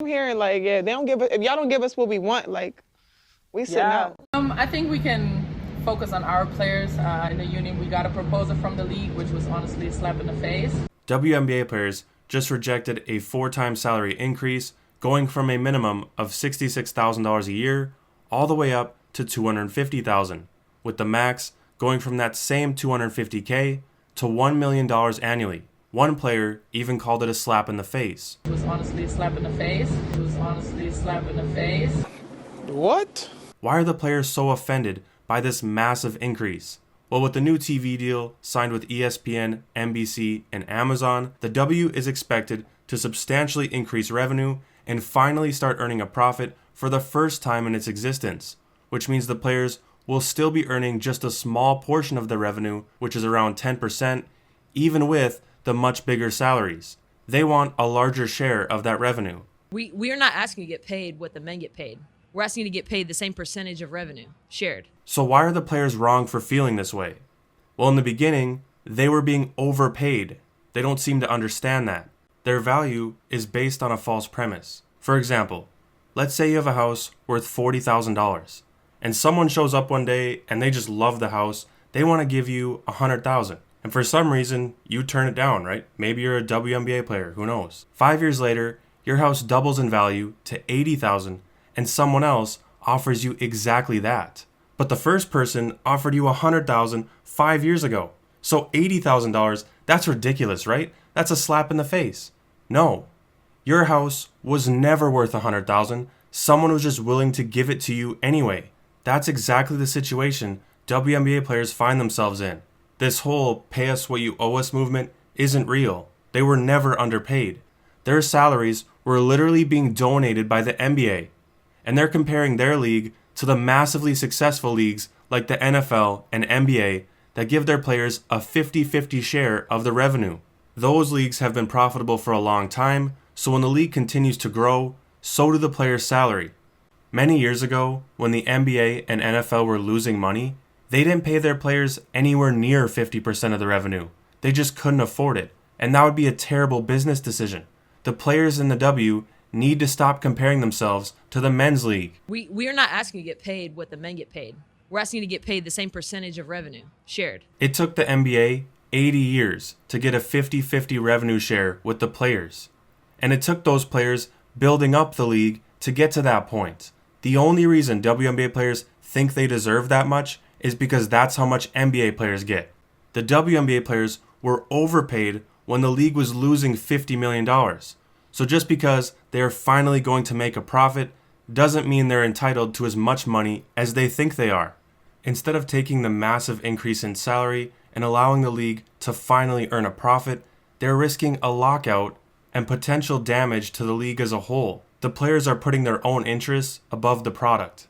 I'm hearing like, yeah, they don't give us, if y'all don't give us what we want, like, we sitting Yeah. out. I think we can focus on our players in the union. We got a proposal from the league, which was honestly a slap in the face. WNBA players just rejected a 4-time salary increase, going from a minimum of $66,000 a year all the way up to $250,000, with the max going from that same $250K to $1 million annually. One player even called it a slap in the face. It was honestly a slap in the face. It was honestly a slap in the face. What? Why are the players so offended by this massive increase? Well, with the new TV deal signed with ESPN, NBC, and Amazon, the W is expected to substantially increase revenue and finally start earning a profit for the first time in its existence, which means the players will still be earning just a small portion of the revenue, which is around 10%, even with the much bigger salaries. They want a larger share of that revenue. We are not asking to get paid what the men get paid. We're asking to get paid the same percentage of revenue shared. So why are the players wrong for feeling this way? Well, in the beginning, they were being overpaid. They don't seem to understand that. Their value is based on a false premise. For example, let's say you have a house worth $40,000, and someone shows up one day and they just love the house. They want to give you $100,000. And for some reason, you turn it down, right? Maybe you're a WNBA player, who knows? 5 years later, your house doubles in value to $80,000, and someone else offers you exactly that. But the first person offered you $100,000 5 years ago. So $80,000, that's ridiculous, right? That's a slap in the face. No. Your house was never worth $100,000. Someone was just willing to give it to you anyway. That's exactly the situation WNBA players find themselves in. This whole pay us what you owe us movement isn't real. They were never underpaid. Their salaries were literally being donated by the NBA. And they're comparing their league to the massively successful leagues like the NFL and NBA that give their players a 50-50 share of the revenue. Those leagues have been profitable for a long time, so when the league continues to grow, so do the players' salary. Many years ago, when the NBA and NFL were losing money, they didn't pay their players anywhere near 50% of the revenue. They just couldn't afford it, and that would be a terrible business decision. The players in the W need to stop comparing themselves to the men's league. We are not asking to get paid what the men get paid. We're asking to get paid the same percentage of revenue shared. It took the NBA 80 years to get a 50-50 revenue share with the players. And it took those players building up the league to get to that point. The only reason WNBA players think they deserve that much is because that's how much NBA players get. The WNBA players were overpaid when the league was losing $50 million. So just because they are finally going to make a profit doesn't mean they're entitled to as much money as they think they are. Instead of taking the massive increase in salary and allowing the league to finally earn a profit, they're risking a lockout and potential damage to the league as a whole. The players are putting their own interests above the product.